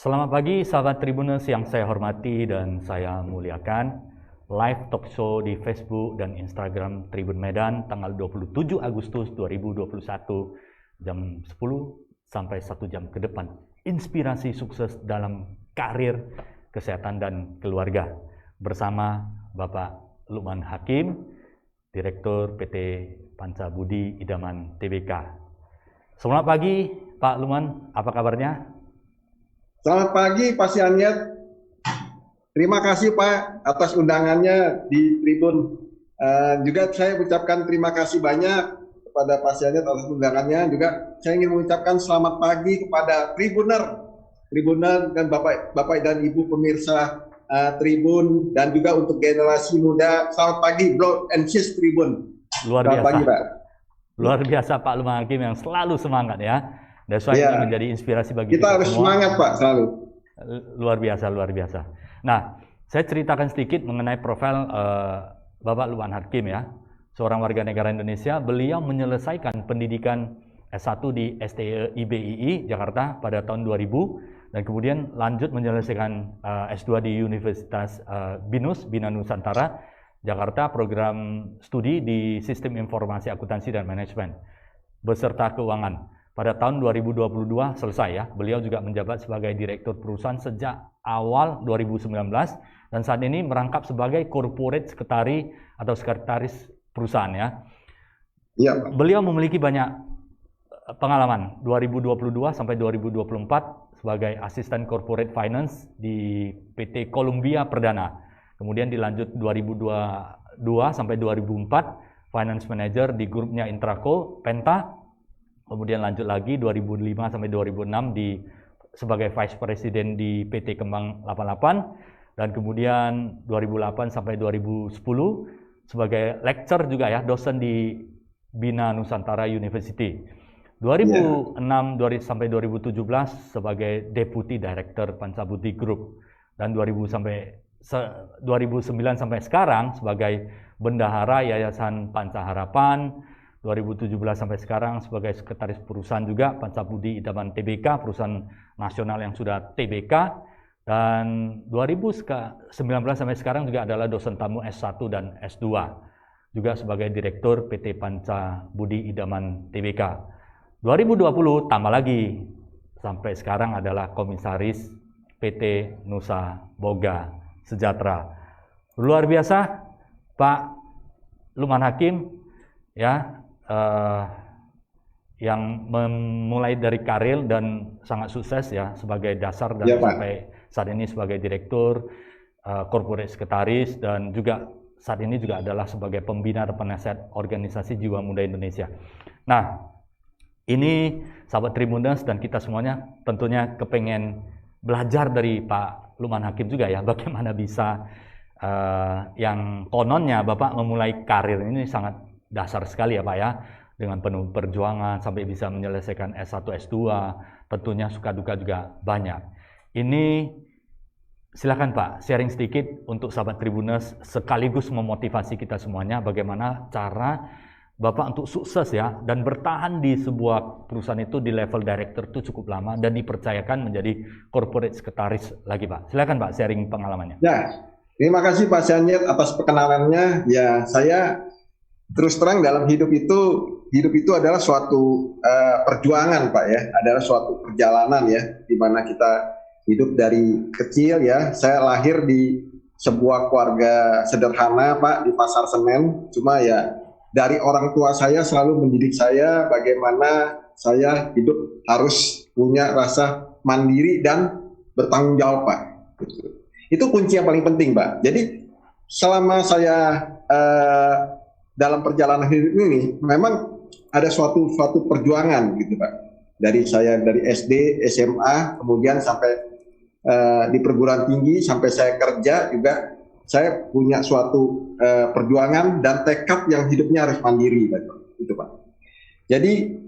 Selamat pagi sahabat Tribuners yang saya hormati dan saya muliakan. Live talk show di Facebook dan Instagram Tribun Medan tanggal 27 Agustus 2021 jam 10 sampai 1 jam ke depan. Inspirasi sukses dalam karir, kesehatan dan keluarga bersama Bapak Lukman Hakim, Direktur PT Panca Budi Idaman Tbk. Selamat pagi Pak Lukman, apa kabarnya? Selamat pagi Pak Sianyet. Terima kasih Pak atas undangannya di Tribun. Juga saya ucapkan terima kasih banyak kepada Pak Sianyet atas undangannya. Juga saya ingin mengucapkan selamat pagi kepada Tribuner dan Bapak dan Ibu pemirsa Tribun, dan juga untuk generasi muda. Selamat pagi Bro and Sis Tribun. Luar selamat biasa. Pagi, Pak. Luar biasa Pak Lukman Hakim yang selalu semangat ya. Dan Ya, ini menjadi inspirasi bagi kita harus semua. semangat Pak selalu. Luar biasa, luar biasa. Nah, saya ceritakan sedikit mengenai profil Bapak Lukman Hakim ya. Seorang warga negara Indonesia, beliau menyelesaikan pendidikan S1 di STE IBII Jakarta pada tahun 2000 dan kemudian lanjut menyelesaikan S2 di Universitas BINUS, Bina Nusantara Jakarta, program studi di Sistem Informasi Akuntansi dan Manajemen beserta keuangan. Pada tahun 2022 selesai ya, beliau juga menjabat sebagai direktur perusahaan sejak awal 2019 dan saat ini merangkap sebagai corporate secretary atau sekretaris perusahaan ya. Ya, Pak. Beliau memiliki banyak pengalaman 2022 sampai 2024 sebagai asisten corporate finance di PT Columbia Perdana. Kemudian dilanjut 2022 sampai 2004 finance manager di grupnya Intraco Penta. Kemudian lanjut lagi 2005 sampai 2006 sebagai Vice President di PT Kembang 88 dan kemudian 2008 sampai 2010 sebagai lecturer juga ya, dosen di Bina Nusantara University. 2006 sampai 2017 sebagai Deputy Director Panca Budi Group dan 2009 sampai sekarang sebagai Bendahara Yayasan Panca Harapan. 2017 sampai sekarang sebagai sekretaris perusahaan juga Panca Budi Idaman Tbk, perusahaan nasional yang sudah TBK, dan 2019 sampai sekarang juga adalah dosen tamu S1 dan S2 juga sebagai direktur PT Panca Budi Idaman Tbk. 2020 tambah lagi sampai sekarang adalah komisaris PT Nusa Boga Sejahtera. Luar biasa Pak Lukman Hakim ya, yang memulai dari karir dan sangat sukses ya sebagai dasar dan sampai saat ini sebagai direktur, corporate sekretaris, dan juga saat ini juga adalah sebagai pembina dan penasihat organisasi Jiwa Muda Indonesia. Nah, ini sahabat Tribuners dan kita semuanya tentunya kepengen belajar dari Pak Lukman Hakim juga ya, bagaimana bisa yang kononnya Bapak memulai karir ini sangat dasar sekali ya Pak ya, dengan penuh perjuangan sampai bisa menyelesaikan S1, S2, tentunya suka duka juga banyak. Ini silakan Pak, sharing sedikit untuk sahabat Tribuners sekaligus memotivasi kita semuanya bagaimana cara Bapak untuk sukses ya dan bertahan di sebuah perusahaan itu di level director itu cukup lama dan dipercayakan menjadi corporate sekretaris lagi Pak. Silakan Pak sharing pengalamannya. Ya, terima kasih Pak Sianyet atas perkenalannya. Ya, saya terus terang dalam hidup itu adalah suatu perjuangan Pak ya, adalah suatu perjalanan ya, di mana kita hidup dari kecil ya. Saya lahir di sebuah keluarga sederhana Pak di Pasar Senen, cuma ya dari orang tua saya selalu mendidik saya bagaimana saya hidup harus punya rasa mandiri dan bertanggung jawab Pak. Itu kunci yang paling penting Pak. Jadi selama saya dalam perjalanan hidup ini memang ada suatu perjuangan gitu Pak. Dari SD, SMA, kemudian sampai di perguruan tinggi, sampai saya kerja juga, saya punya suatu perjuangan dan tekad yang hidupnya harus mandiri gitu Pak. Jadi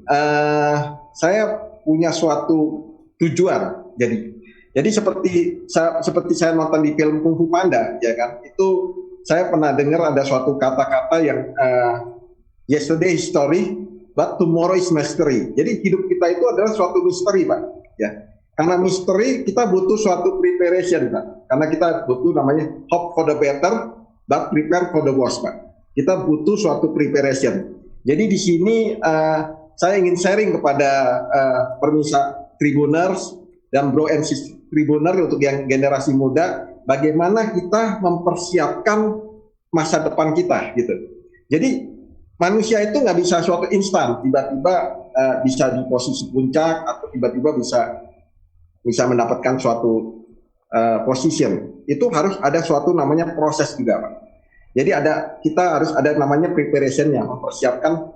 saya punya suatu tujuan. Jadi seperti saya nonton di film Kung Fu Panda ya kan, itu saya pernah dengar ada suatu kata-kata yang yesterday is story, but tomorrow is mystery. Jadi hidup kita itu adalah suatu misteri Pak. Ya, Karena misteri kita butuh suatu preparation, Pak. Karena kita butuh namanya hope for the better, but prepare for the worst, Pak. Kita butuh suatu preparation. Jadi di sini saya ingin sharing kepada permisa Tribuners dan Bro and Sis Tribuner untuk yang generasi muda, bagaimana kita mempersiapkan masa depan kita, gitu. Jadi manusia itu nggak bisa suatu instan, tiba-tiba bisa di posisi puncak atau tiba-tiba bisa mendapatkan suatu position. Itu harus ada suatu namanya proses juga, Pak. Jadi kita harus ada namanya preparation-nya, mempersiapkan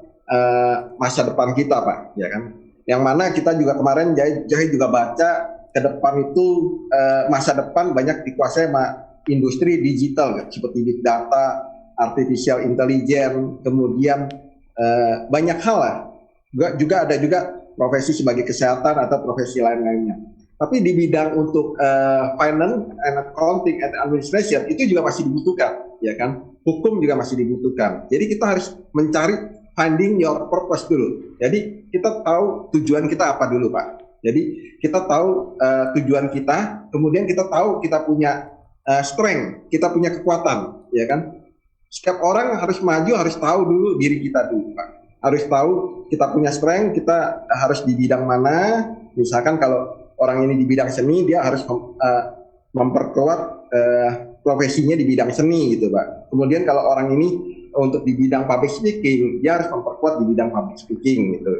masa depan kita, Pak, ya kan? Yang mana kita juga kemarin Jai juga baca ke depan itu masa depan banyak dikuasai sama industri digital, kan? Seperti big data, artificial intelligence, kemudian banyak hal lah. Juga ada profesi sebagai kesehatan atau profesi lain-lainnya. Tapi di bidang untuk finance and accounting and administration itu juga masih dibutuhkan, ya kan? Hukum juga masih dibutuhkan. Jadi kita harus mencari finding your purpose dulu. Jadi kita tahu tujuan kita apa dulu, Pak. Jadi kita tahu tujuan kita, kemudian kita tahu kita punya strength, kita punya kekuatan, ya kan? Setiap orang harus maju, harus tahu dulu diri kita dulu, Pak. Harus tahu kita punya strength, kita harus di bidang mana. Misalkan kalau orang ini di bidang seni, dia harus memperkuat profesinya di bidang seni, gitu, Pak. Kemudian kalau orang ini untuk di bidang public speaking, dia harus memperkuat di bidang public speaking, gitu.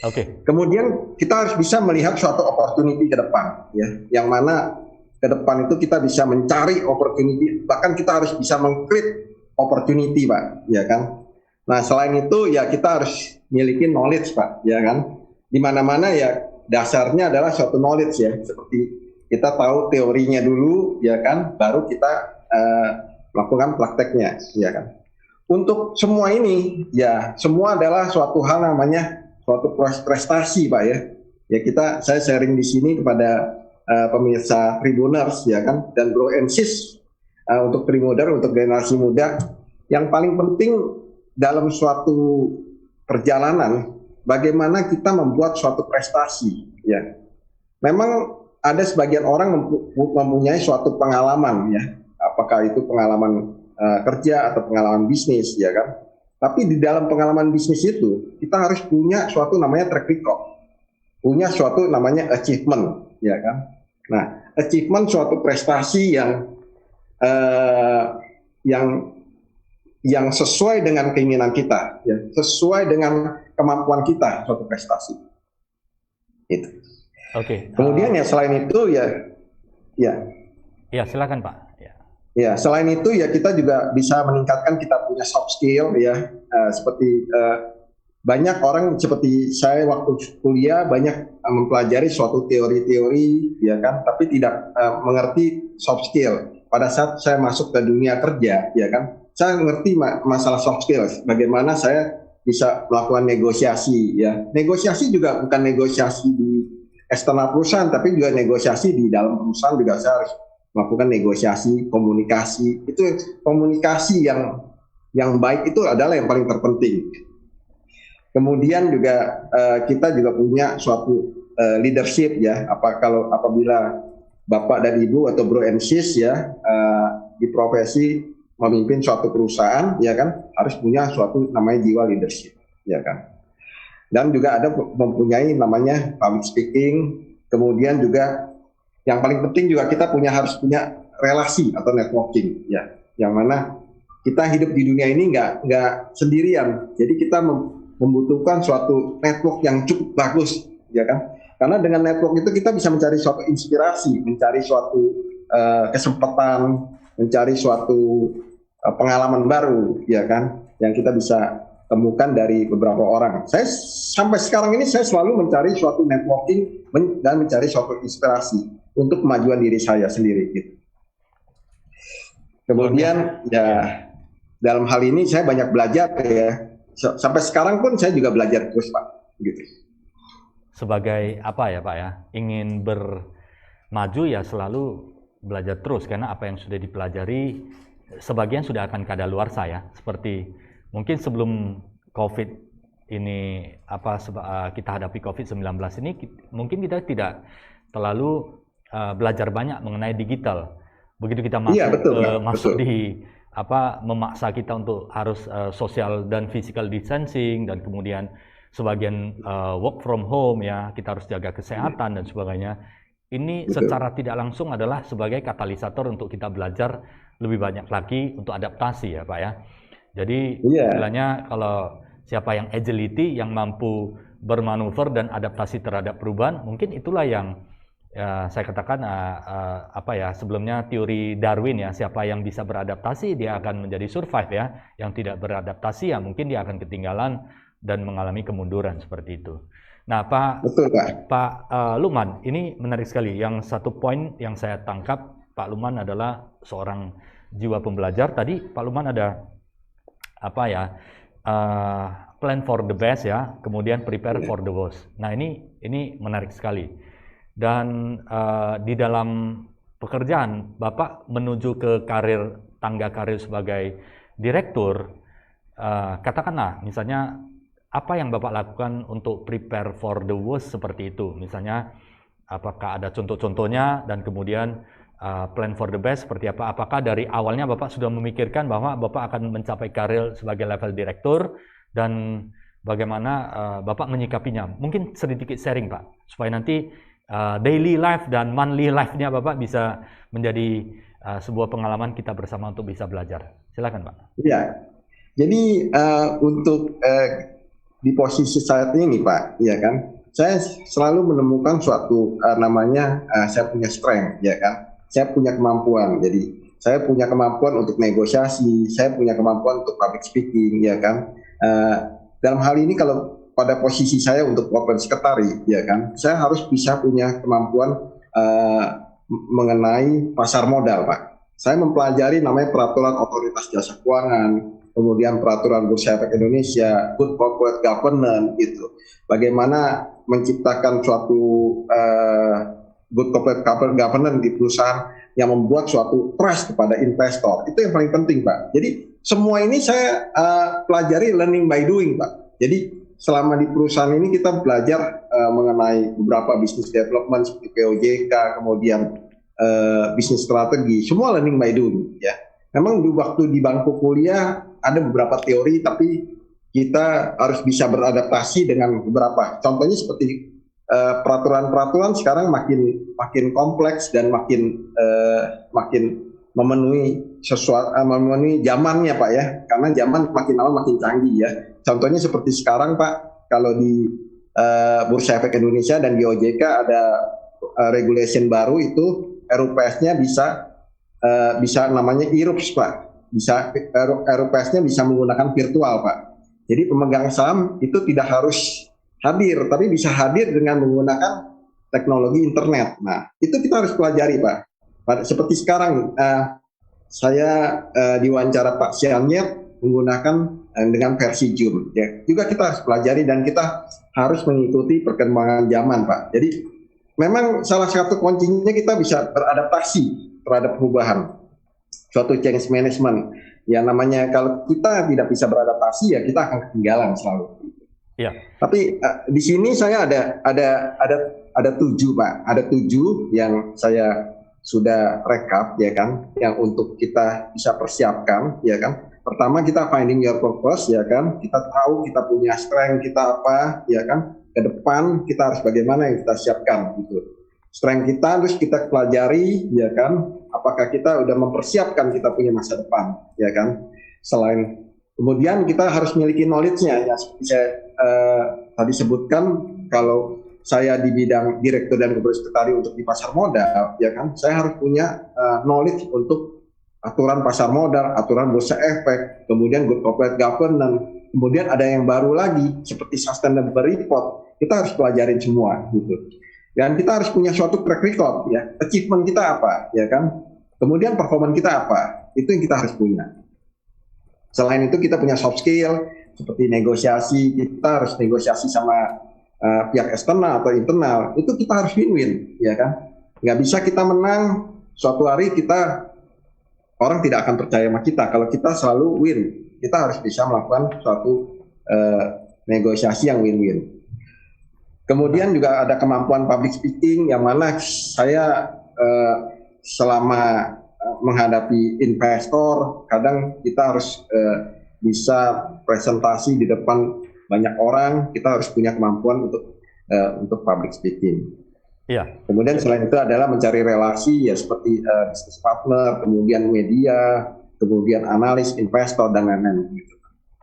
Oke. Kemudian kita harus bisa melihat suatu opportunity ke depan, ya, yang mana ke depan itu kita bisa mencari opportunity, bahkan kita harus bisa meng-create opportunity, Pak, ya kan. Nah, selain itu ya kita harus miliki knowledge, Pak, ya kan. Di mana-mana ya dasarnya adalah suatu knowledge, ya, seperti kita tahu teorinya dulu, ya kan, baru kita melakukan prakteknya, ya kan. Untuk semua ini, ya, semua adalah suatu hal namanya suatu prestasi, Pak, ya. Ya saya sharing di sini kepada pemirsa Tribuners, ya kan, dan Bro and Sis untuk Trimuder, untuk generasi muda, yang paling penting dalam suatu perjalanan, bagaimana kita membuat suatu prestasi, ya. Memang ada sebagian orang mempunyai suatu pengalaman, ya, apakah itu pengalaman kerja atau pengalaman bisnis, ya kan. Tapi di dalam pengalaman bisnis itu kita harus punya suatu namanya track record, punya suatu namanya achievement, ya kan. Nah, achievement suatu prestasi yang sesuai dengan keinginan kita, ya, sesuai dengan kemampuan kita, suatu prestasi. Itu. Oke. Kemudian ya selain itu ya silakan, Pak. Ya, selain itu ya kita juga bisa meningkatkan kita punya soft skill, ya, seperti banyak orang seperti saya waktu kuliah banyak mempelajari suatu teori-teori, ya kan, tapi tidak mengerti soft skill. Pada saat saya masuk ke dunia kerja, ya kan, saya mengerti masalah soft skill, bagaimana saya bisa melakukan negosiasi, ya. Negosiasi juga bukan negosiasi di eksternal perusahaan, tapi juga negosiasi di dalam perusahaan juga saya harus melakukan negosiasi, komunikasi. Itu komunikasi yang baik itu adalah yang paling terpenting. Kemudian juga kita juga punya suatu leadership, ya. Apabila Bapak dan Ibu atau Bro and Sis, ya, di profesi memimpin suatu perusahaan, ya kan, harus punya suatu namanya jiwa leadership, ya kan. Dan juga ada mempunyai namanya public speaking. Kemudian juga yang paling penting juga kita harus punya relasi atau networking, ya, yang mana kita hidup di dunia ini nggak sendirian. Jadi kita membutuhkan suatu network yang cukup bagus, ya kan? Karena dengan network itu kita bisa mencari suatu inspirasi, mencari suatu kesempatan, mencari suatu pengalaman baru, ya kan? Yang kita bisa temukan dari beberapa orang. Saya sampai sekarang ini saya selalu mencari suatu networking dan mencari suatu inspirasi untuk kemajuan diri saya sendiri, gitu. Kemudian ya dalam hal ini saya banyak belajar, ya. Sampai sekarang pun saya juga belajar terus, Pak, gitu. Sebagai apa ya, Pak, ya? Ingin bermaju ya selalu belajar terus, karena apa yang sudah dipelajari sebagian sudah akan kadaluarsa, ya. Seperti mungkin sebelum COVID ini kita hadapi COVID-19 ini, mungkin kita tidak terlalu belajar banyak mengenai digital. Begitu kita masuk di memaksa kita untuk harus social dan physical distancing, dan kemudian sebagian work from home, ya, kita harus jaga kesehatan dan sebagainya. Ini secara tidak langsung adalah sebagai katalisator untuk kita belajar lebih banyak lagi untuk adaptasi, ya Pak ya. Jadi istilahnya kalau siapa yang agility, yang mampu bermanuver dan adaptasi terhadap perubahan, mungkin itulah yang saya katakan sebelumnya teori Darwin, ya, siapa yang bisa beradaptasi dia akan menjadi survive, ya. Yang tidak beradaptasi ya mungkin dia akan ketinggalan dan mengalami kemunduran seperti itu. Nah, Pak Lukman, ini menarik sekali. Yang satu poin yang saya tangkap, Pak Lukman adalah seorang jiwa pembelajar. Tadi Pak Lukman ada plan for the best, ya, kemudian prepare for the worst. Nah, ini menarik sekali. Dan di dalam pekerjaan Bapak menuju ke tangga karir sebagai direktur, katakanlah misalnya apa yang Bapak lakukan untuk prepare for the worst seperti itu? Misalnya apakah ada contoh-contohnya, dan kemudian plan for the best seperti apa? Apakah dari awalnya Bapak sudah memikirkan bahwa Bapak akan mencapai karir sebagai level direktur, dan bagaimana Bapak menyikapinya? Mungkin sedikit sharing, Pak, supaya nanti daily life dan monthly life-nya Bapak bisa menjadi sebuah pengalaman kita bersama untuk bisa belajar. Silakan, Pak. Iya. Jadi untuk di posisi saat ini, Pak, ya kan, saya selalu menemukan suatu saya punya strength, ya kan, saya punya kemampuan. Jadi saya punya kemampuan untuk negosiasi, saya punya kemampuan untuk public speaking, ya kan. Dalam hal ini kalau pada posisi saya untuk corporate secretary, ya kan, saya harus bisa punya kemampuan mengenai pasar modal, Pak. Saya mempelajari namanya peraturan otoritas jasa keuangan, kemudian peraturan Bursa Efek Indonesia, good corporate governance, gitu. Bagaimana menciptakan suatu good corporate governance di perusahaan yang membuat suatu trust kepada investor. Itu yang paling penting, Pak. Jadi semua ini saya pelajari learning by doing, Pak. Jadi selama di perusahaan ini kita belajar mengenai beberapa business development seperti POJK, kemudian bisnis strategi, semua learning by doing, ya. Memang di waktu di bangku kuliah ada beberapa teori, tapi kita harus bisa beradaptasi dengan beberapa. Contohnya seperti peraturan-peraturan sekarang makin kompleks dan makin memenuhi memenuhi zamannya, Pak, ya. Karena zaman makin lama makin canggih, ya. Contohnya seperti sekarang, Pak, kalau di Bursa Efek Indonesia dan di OJK ada regulation baru, itu RUPS-nya bisa namanya IRUPS, Pak. RUPS-nya bisa menggunakan virtual, Pak. Jadi pemegang saham itu tidak harus hadir, tapi bisa hadir dengan menggunakan teknologi internet. Nah, itu kita harus pelajari, Pak. Seperti sekarang saya diwawancara Pak Sianyet menggunakan dengan versi Zoom, ya. Juga kita harus pelajari dan kita harus mengikuti perkembangan zaman, Pak. Jadi memang salah satu kuncinya kita bisa beradaptasi terhadap perubahan, suatu change management. Ya, namanya kalau kita tidak bisa beradaptasi, ya kita akan ketinggalan selalu. Ya. Tapi di sini saya ada 7, Pak. Ada 7 yang saya sudah rekap, ya kan, yang untuk kita bisa persiapkan, ya kan. Pertama, kita finding your purpose, ya kan. Kita tahu kita punya strength kita apa, ya kan. Ke depan kita harus bagaimana yang kita siapkan, gitu. Strength kita harus kita pelajari, ya kan. Apakah kita udah mempersiapkan kita punya masa depan, ya kan. Selain kemudian kita harus memiliki knowledge-nya, ya, seperti saya tadi sebutkan, kalau saya di bidang direktur dan corporate secretary untuk di pasar modal, ya kan, saya harus punya knowledge untuk aturan pasar modal, aturan bursa efek, kemudian good corporate governance, kemudian ada yang baru lagi seperti sustainable report, kita harus pelajarin semua, gitu. Dan kita harus punya suatu track record, ya, achievement kita apa, ya kan, kemudian performance kita apa, itu yang kita harus punya. Selain itu kita punya soft skill seperti negosiasi, kita harus negosiasi sama pihak eksternal atau internal, itu kita harus win-win, ya kan. Nggak bisa kita menang, suatu hari orang tidak akan percaya sama kita kalau kita selalu win. Kita harus bisa melakukan suatu negosiasi yang win-win. Kemudian juga ada kemampuan public speaking yang mana saya selama menghadapi investor, kadang kita harus bisa presentasi di depan banyak orang, kita harus punya kemampuan untuk public speaking. Iya. Kemudian selain itu adalah mencari relasi ya seperti business partner, kemudian media, kemudian analis, investor dan lain-lain.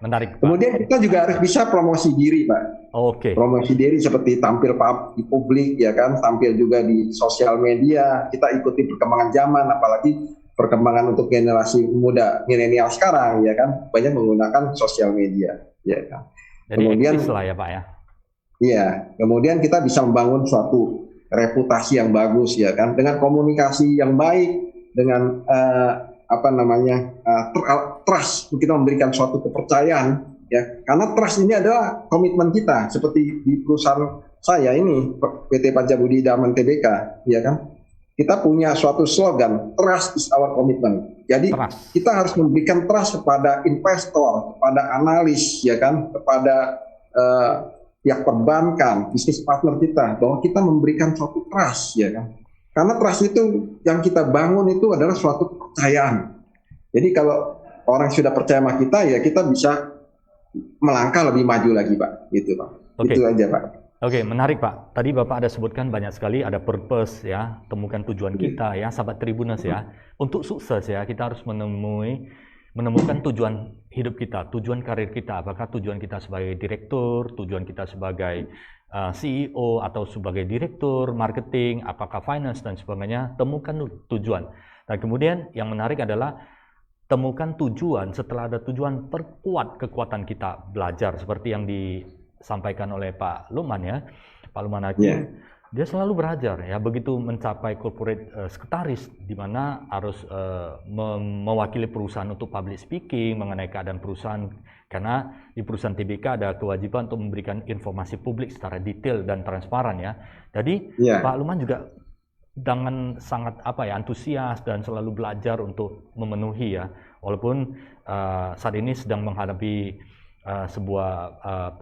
Menarik, Pak. Kemudian kita juga harus bisa promosi diri, Pak. Oke. Promosi diri seperti tampil di publik, ya kan, tampil juga di sosial media. Kita ikuti perkembangan zaman, apalagi perkembangan untuk generasi muda, milenial sekarang, ya kan, banyak menggunakan sosial media, ya kan. Jadi kemudian eksis lah ya, Pak ya. Iya, kemudian kita bisa membangun suatu reputasi yang bagus, ya kan, dengan komunikasi yang baik, dengan trust, kita memberikan suatu kepercayaan, ya, karena trust ini adalah komitmen kita. Seperti di perusahaan saya ini, PT Pancabudi Idaman Tbk, ya kan, kita punya suatu slogan, trust is our commitment. Jadi kita harus memberikan trust kepada investor, kepada analis, ya kan, kepada pihak perbankan, bisnis partner kita, bahwa kita memberikan suatu trust, ya kan. Karena trust itu yang kita bangun itu adalah suatu kepercayaan. Jadi kalau orang sudah percaya sama kita, ya kita bisa melangkah lebih maju lagi, Pak. Gitu, Pak. Oke. Itu aja, Pak. Oke, menarik, Pak. Tadi Bapak ada sebutkan banyak sekali, ada purpose ya, temukan tujuan kita ya, sahabat Tribuners ya. Untuk sukses ya, kita harus menemukan tujuan hidup kita, tujuan karir kita. Apakah tujuan kita sebagai direktur, tujuan kita sebagai CEO atau sebagai direktur marketing, apakah finance dan sebagainya. Temukan tujuan. Dan kemudian yang menarik adalah temukan tujuan. Setelah ada tujuan, perkuat kekuatan kita belajar seperti yang disampaikan oleh Pak Lukman ya. Pak Lukman Hakim, dia selalu belajar ya, begitu mencapai corporate sekretaris di mana harus mewakili perusahaan untuk public speaking mengenai keadaan perusahaan, karena di perusahaan TBK ada kewajiban untuk memberikan informasi publik secara detail dan transparan ya. Jadi Pak Lukman juga dengan sangat antusias dan selalu belajar untuk memenuhi ya, walaupun saat ini sedang menghadapi sebuah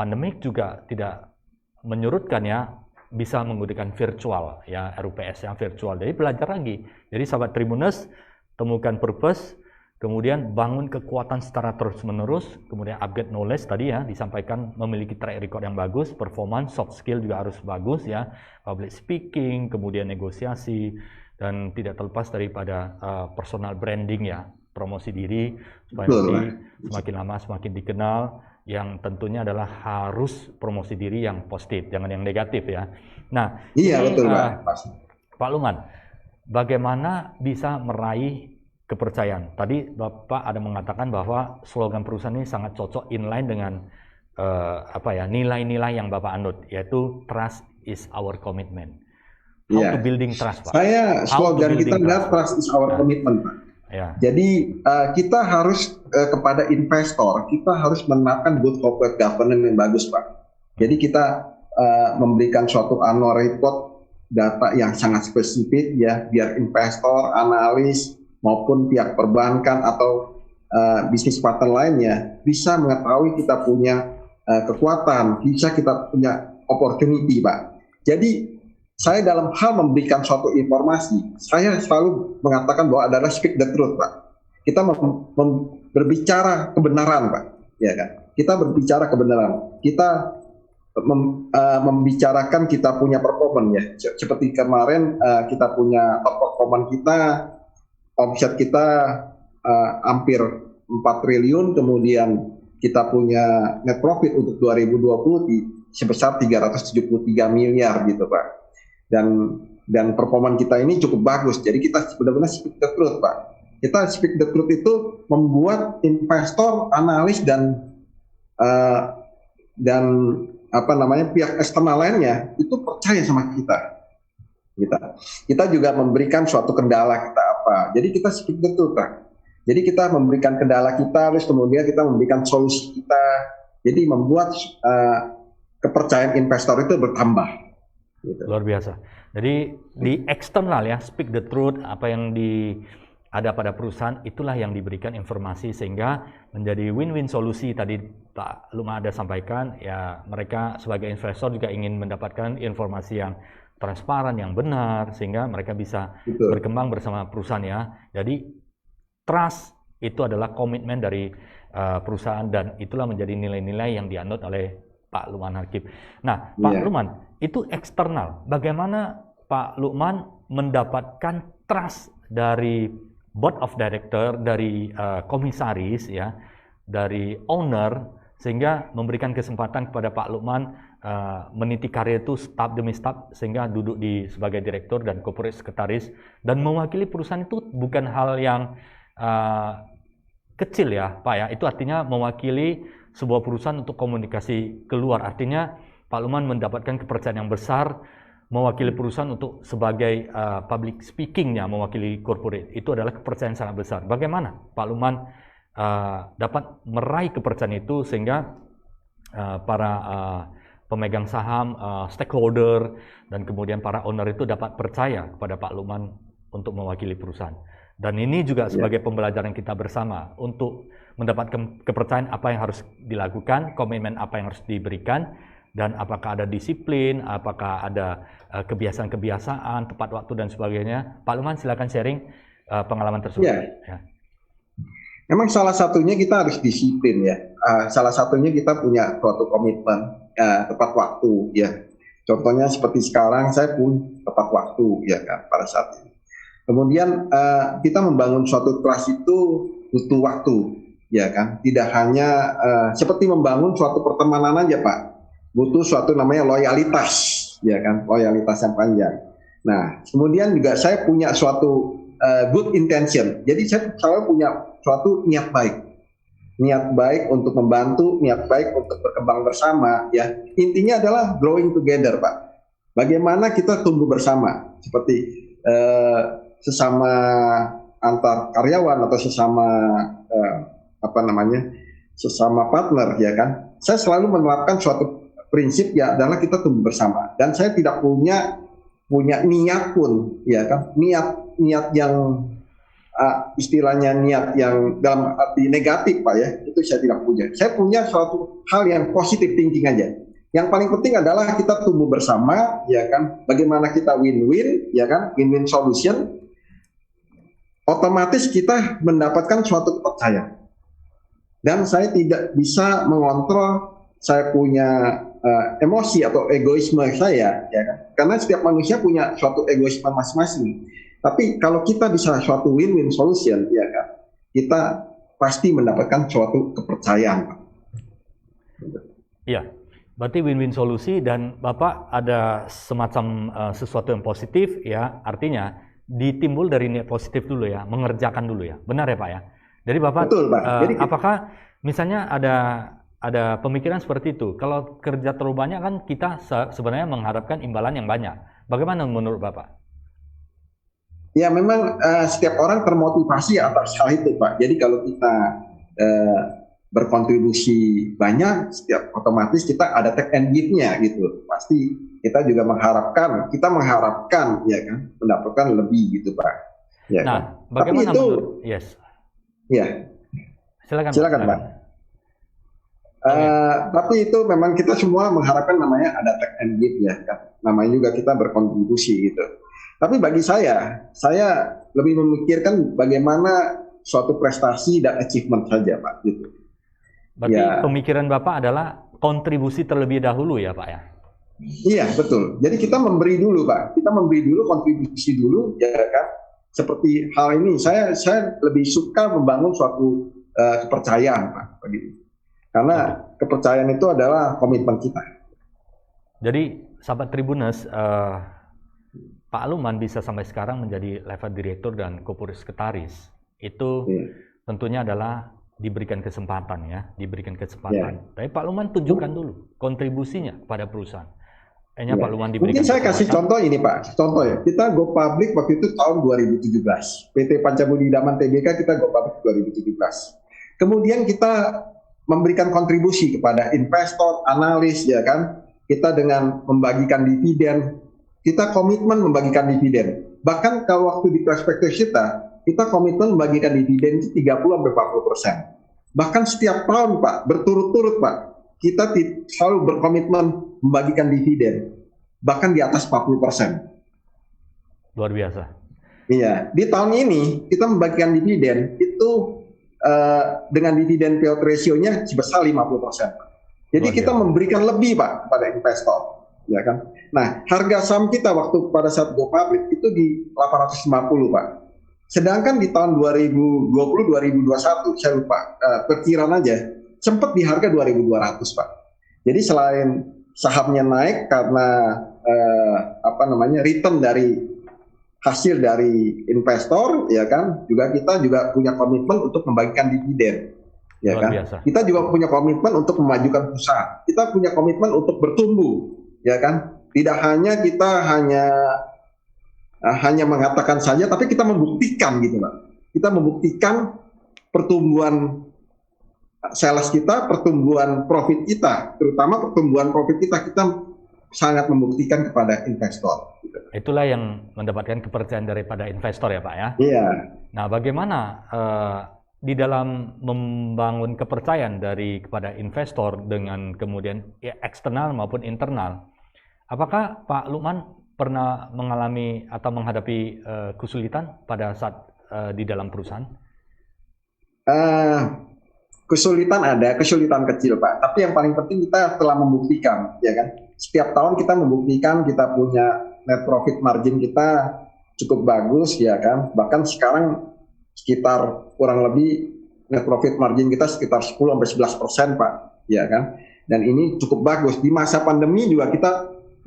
pandemik juga tidak menyurutkan ya, bisa menggunakan virtual ya, RUPS yang virtual. Jadi belajar lagi. Jadi sahabat Tribuners, temukan purpose, kemudian bangun kekuatan secara terus-menerus, kemudian upgrade knowledge tadi ya, disampaikan memiliki track record yang bagus, performance, soft skill juga harus bagus ya, public speaking, kemudian negosiasi, dan tidak terlepas daripada personal branding ya, promosi diri, supaya nanti semakin lama semakin dikenal, yang tentunya adalah harus promosi diri yang positif, jangan yang negatif ya. Nah, betul, Pak Lukman, bagaimana bisa meraih kepercayaan? Tadi Bapak ada mengatakan bahwa slogan perusahaan ini sangat cocok inline dengan nilai-nilai yang Bapak anut, yaitu trust is our commitment. How to building trust, Pak? Slogan kita adalah trust is our commitment, Pak. Ya. Jadi kita harus kepada investor, kita harus menerapkan good corporate governance yang bagus, Pak. Jadi kita memberikan suatu annual report data yang sangat spesifik ya, biar investor, analis maupun pihak perbankan atau bisnis partner lainnya bisa mengetahui kita punya kekuatan, bisa kita punya opportunity, Pak. Jadi saya dalam hal memberikan suatu informasi, saya selalu mengatakan bahwa adalah speak the truth, Pak. Kita berbicara kebenaran, Pak. Ya kan? Kita berbicara kebenaran. Kita membicarakan kita punya performance ya. Seperti kemarin kita punya top performance kita, omset kita hampir 4 triliun, kemudian kita punya net profit untuk 2020 sebesar 373 miliar gitu, Pak. Dan performan kita ini cukup bagus. Jadi kita benar-benar speak the truth, Pak. Kita speak the truth itu membuat investor, analis dan pihak eksternal lainnya itu percaya sama kita. Kita juga memberikan suatu kendala kita apa. Jadi kita speak the truth, Pak. Jadi kita memberikan kendala kita, terus kemudian kita memberikan solusi kita. Jadi membuat kepercayaan investor itu bertambah. Gitu. Luar biasa. Jadi di eksternal ya, speak the truth, apa yang ada pada perusahaan, itulah yang diberikan informasi sehingga menjadi win-win solusi tadi Pak Lukman ada sampaikan, ya mereka sebagai investor juga ingin mendapatkan informasi yang transparan, yang benar, sehingga mereka bisa berkembang bersama perusahaan ya. Jadi trust itu adalah komitmen dari perusahaan dan itulah menjadi nilai-nilai yang dianut oleh Pak Lukman Hakim. Nah, Pak Lukman, itu eksternal. Bagaimana Pak Lukman mendapatkan trust dari board of director, dari komisaris ya, dari owner, sehingga memberikan kesempatan kepada Pak Lukman meniti karir itu staf demi staf, sehingga duduk sebagai direktur dan corporate sekretaris dan mewakili perusahaan itu bukan hal yang kecil ya Pak ya. Itu artinya mewakili sebuah perusahaan untuk komunikasi keluar. Artinya Pak Lukman mendapatkan kepercayaan yang besar mewakili perusahaan untuk sebagai public speaking-nya, mewakili corporate. Itu adalah kepercayaan sangat besar. Bagaimana Pak Lukman dapat meraih kepercayaan itu sehingga para pemegang saham, stakeholder, dan kemudian para owner itu dapat percaya kepada Pak Lukman untuk mewakili perusahaan. Dan ini juga sebagai pembelajaran kita bersama untuk mendapatkan kepercayaan apa yang harus dilakukan, komitmen apa yang harus diberikan, dan apakah ada disiplin, apakah ada kebiasaan-kebiasaan, tepat waktu, dan sebagainya. Pak Lukman, silakan sharing pengalaman tersebut. Ya. Memang salah satunya kita harus disiplin ya. Salah satunya kita punya suatu komitmen tepat waktu ya. Contohnya seperti sekarang saya pun tepat waktu ya kan pada saat ini. Kemudian kita membangun suatu trust itu butuh waktu ya kan. Tidak hanya seperti membangun suatu pertemanan aja Pak. Butuh suatu namanya loyalitas ya kan, loyalitas yang panjang. Nah, kemudian juga saya punya suatu good intention. Jadi saya selalu punya suatu niat baik untuk membantu, niat baik untuk berkembang bersama ya. Intinya adalah growing together Pak. Bagaimana kita tumbuh bersama seperti sesama antar karyawan atau sesama sesama partner ya kan. Saya selalu menerapkan suatu prinsip ya adalah kita tumbuh bersama, dan saya tidak punya niat pun ya kan, niat yang istilahnya niat yang dalam arti negatif Pak ya, itu saya tidak punya. Saya punya suatu hal yang positive thinking aja. Yang paling penting adalah kita tumbuh bersama ya kan, bagaimana kita win-win ya kan, win-win solution. Otomatis kita mendapatkan suatu kepercayaan. Dan saya tidak bisa mengontrol saya punya emosi atau egoisme saya ya kan? Karena setiap manusia punya suatu egoisme masing-masing. Tapi kalau kita bisa suatu win-win solution ya kan, kita pasti mendapatkan suatu kepercayaan. Iya, berarti win-win solusi, dan Bapak ada semacam sesuatu yang positif ya, artinya ditimbul dari niat positif dulu ya, mengerjakan dulu ya, benar ya Pak ya? Jadi Bapak, betul, Pak. Jadi, apakah misalnya ada pemikiran seperti itu, kalau kerja terlalu banyak kan kita sebenarnya mengharapkan imbalan yang banyak. Bagaimana menurut Bapak? Ya memang setiap orang termotivasi atas hal itu Pak. Jadi kalau kita berkontribusi banyak, setiap otomatis kita ada take and give-nya gitu. Pasti kita juga mengharapkan ya kan, mendapatkan lebih gitu Pak. Ya, nah, kan? Bagaimana tapi itu, yes. Ya. Silakan Pak. Tapi itu memang kita semua mengharapkan namanya ada take and give ya kan. Namanya juga kita berkontribusi gitu. Tapi bagi saya lebih memikirkan bagaimana suatu prestasi dan achievement saja Pak gitu. Berarti ya, pemikiran Bapak adalah kontribusi terlebih dahulu ya Pak ya? Iya betul. Jadi kita memberi dulu Pak. Kita memberi dulu, kontribusi dulu ya kan. Seperti hal ini saya lebih suka membangun suatu kepercayaan Pak begitu. Karena kepercayaan itu adalah komitmen kita. Jadi sahabat Tribuners, Pak Lukman bisa sampai sekarang menjadi level direktur dan corporate sekretaris. Itu tentunya adalah diberikan kesempatan ya, diberikan kesempatan. Tapi Pak Lukman tunjukkan dulu kontribusinya pada perusahaan. Pak Lukman diberikan. Mungkin saya kasih contoh ini Pak. Contoh ya, kita go public waktu itu tahun 2017. PT Pancabudi Idaman Tbk kita go public 2017. Kemudian kita memberikan kontribusi kepada investor, analis ya kan. Kita dengan membagikan dividen. Kita komitmen membagikan dividen. Bahkan kalau waktu di prospektus kita komitmen membagikan dividen itu 30-40%. Bahkan setiap tahun Pak, berturut-turut Pak, kita selalu berkomitmen membagikan dividen, bahkan di atas 40%. Luar biasa. Iya, di tahun ini kita membagikan dividen itu dengan dividen payout ratio-nya sebesar 50%. Jadi kita memberikan lebih Pak pada investor, ya kan. Nah, harga saham kita waktu pada saat go public itu di 850 Pak. Sedangkan di tahun 2020-2021 saya lupa, perkiraan aja sempat di harga 2.200 Pak. Jadi selain sahamnya naik karena return dari hasil dari investor, ya kan, kita juga punya komitmen untuk membagikan dividen, ya kan. Kita juga punya komitmen untuk memajukan usaha. Kita punya komitmen untuk bertumbuh, ya kan. Tidak hanya kita hanya mengatakan saja, tapi kita membuktikan gitu, Pak. Kita membuktikan pertumbuhan sales kita, pertumbuhan profit kita, terutama pertumbuhan profit kita sangat membuktikan kepada investor. Itulah yang mendapatkan kepercayaan daripada investor ya Pak ya? Iya. Nah bagaimana di dalam membangun kepercayaan kepada investor dengan kemudian eksternal maupun internal, apakah Pak Lukman pernah mengalami atau menghadapi kesulitan pada saat di dalam perusahaan? Kesulitan ada, kesulitan kecil Pak. Tapi yang paling penting kita telah membuktikan, ya kan? Setiap tahun kita membuktikan kita punya net profit margin kita cukup bagus, ya kan? Bahkan sekarang sekitar kurang lebih net profit margin kita sekitar 10-11% Pak, ya kan? Dan ini cukup bagus. Di masa pandemi juga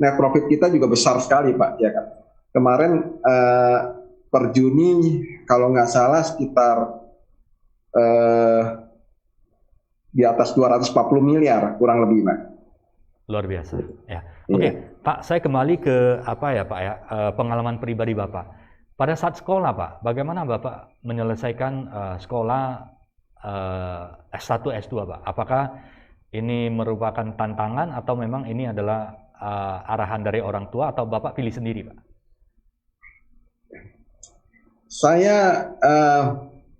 net profit kita juga besar sekali Pak, ya kan? Kemarin per Juni kalau nggak salah sekitar di atas 240 miliar kurang lebih Pak. Luar biasa. Ya. Oke, Pak, saya kembali ke pengalaman pribadi Bapak. Pada saat sekolah, Pak, bagaimana Bapak menyelesaikan sekolah S1, S2, Pak? Apakah ini merupakan tantangan atau memang ini adalah arahan dari orang tua atau Bapak pilih sendiri, Pak?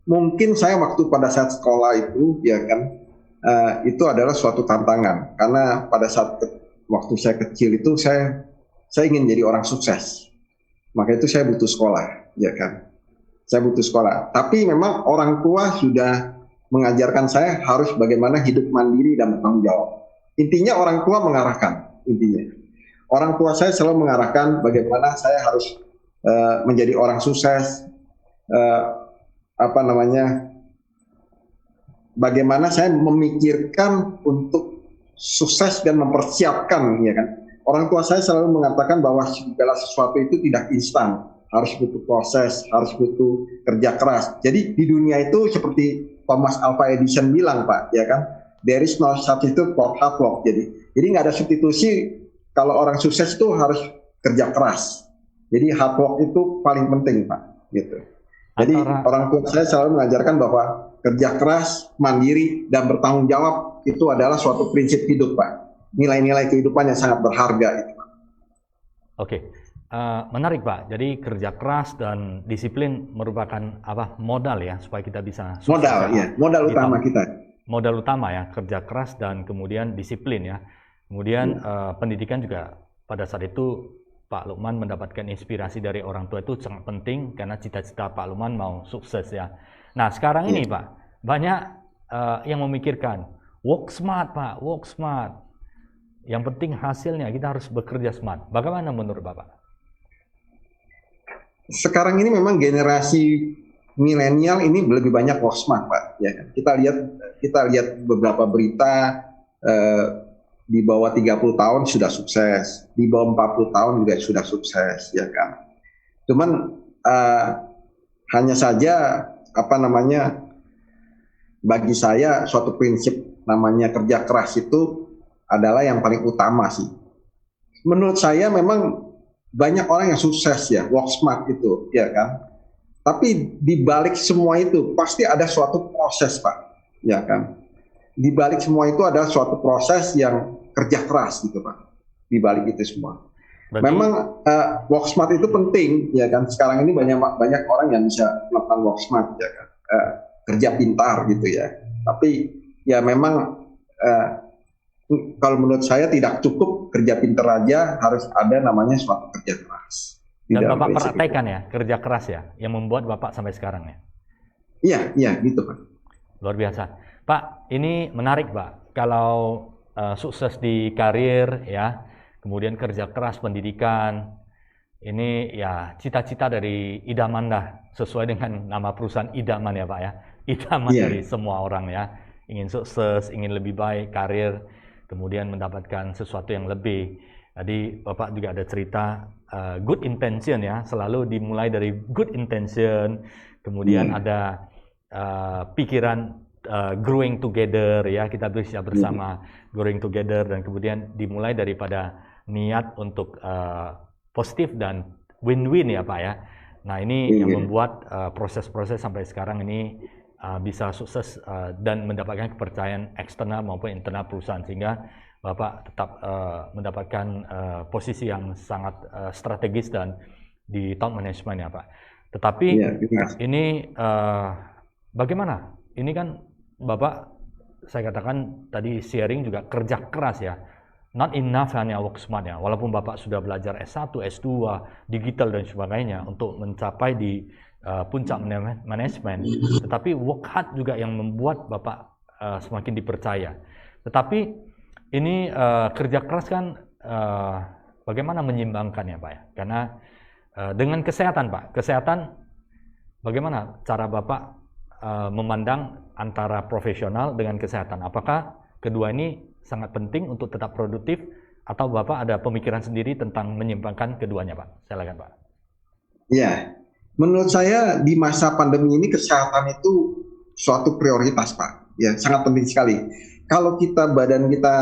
Mungkin saya waktu pada saat sekolah itu, ya kan, itu adalah suatu tantangan karena pada saat waktu saya kecil itu saya ingin jadi orang sukses, maka itu saya butuh sekolah, ya kan, saya butuh sekolah. Tapi memang orang tua sudah mengajarkan saya harus bagaimana hidup mandiri dan bertanggung jawab. Intinya orang tua mengarahkan, orang tua saya selalu mengarahkan bagaimana saya harus menjadi orang sukses, bagaimana saya memikirkan untuk sukses dan mempersiapkan, ya kan. Orang tua saya selalu mengatakan bahwa segala sesuatu itu tidak instan, harus butuh proses, harus butuh kerja keras. Jadi di dunia itu seperti Thomas Alva Edison bilang Pak, ya kan, there is no substitute for hard work. Jadi nggak ada substitusi kalau orang sukses itu harus kerja keras. Jadi hard work itu paling penting Pak, gitu. Jadi orang tua saya selalu mengajarkan bahwa kerja keras, mandiri, dan bertanggung jawab itu adalah suatu prinsip hidup Pak. Nilai-nilai kehidupan yang sangat berharga itu Pak. Oke, menarik Pak. Jadi kerja keras dan disiplin merupakan modal ya supaya kita bisa sukses. Modal utama kita. Modal utama ya, kerja keras dan kemudian disiplin ya. Kemudian pendidikan juga pada saat itu Pak Lukman mendapatkan inspirasi dari orang tua itu sangat penting karena cita-cita Pak Lukman mau sukses ya. Nah sekarang ini Pak, banyak yang memikirkan work smart Pak, work smart. Yang penting hasilnya, kita harus bekerja smart. Bagaimana menurut Bapak? Sekarang ini memang generasi milenial ini lebih banyak work smart Pak. Ya, kita lihat beberapa berita di bawah 30 tahun sudah sukses, di bawah 40 tahun juga sudah sukses, ya kan. Cuman hanya saja bagi saya suatu prinsip namanya kerja keras itu adalah yang paling utama sih. Menurut saya memang banyak orang yang sukses ya, work smart itu, ya kan. Tapi di balik semua itu pasti ada suatu proses Pak, ya kan. Di balik semua itu ada suatu proses yang kerja keras gitu Pak. Di balik itu semua. Memang work smart itu penting, ya kan. Sekarang ini banyak orang yang bisa melakukan work smart, ya kan. Kerja pintar gitu ya. Tapi ya memang kalau menurut saya tidak cukup kerja pinter aja, harus ada namanya suatu kerja keras. Dan Bapak praktekkan ya, kerja keras ya, yang membuat Bapak sampai sekarang ya? Iya, gitu Pak. Luar biasa. Pak, ini menarik Pak, kalau sukses di karir ya, kemudian kerja keras pendidikan, ini ya cita-cita dari idaman dah, sesuai dengan nama perusahaan idaman ya Pak ya, idaman dari semua orang ya, ingin sukses, ingin lebih baik karir, kemudian mendapatkan sesuatu yang lebih. Tadi Bapak juga ada cerita good intention ya, selalu dimulai dari good intention, kemudian ada pikiran growing together ya, kita bisa bersama growing together, dan kemudian dimulai daripada niat untuk positif dan win-win ya Pak ya. Nah ini yang membuat proses-proses sampai sekarang ini bisa sukses dan mendapatkan kepercayaan eksternal maupun internal perusahaan, sehingga Bapak tetap mendapatkan posisi yang sangat strategis dan di top management ya Pak. Tetapi ini bagaimana? Ini kan Bapak, saya katakan tadi sharing juga kerja keras ya. Not enough hanya work smart ya. Walaupun Bapak sudah belajar S1, S2, digital dan sebagainya untuk mencapai di puncak manajemen, tetapi work hard juga yang membuat Bapak semakin dipercaya. Tetapi ini kerja keras kan bagaimana menyimbangkan ya Pak ya? Karena dengan kesehatan Pak, kesehatan bagaimana cara Bapak memandang antara profesional dengan kesehatan? Apakah kedua ini sangat penting untuk tetap produktif, atau Bapak ada pemikiran sendiri tentang menyimbangkan keduanya Pak? Silakan Pak. Ya, menurut saya di masa pandemi ini kesehatan itu suatu prioritas Pak. Ya, sangat penting sekali. Kalau badan kita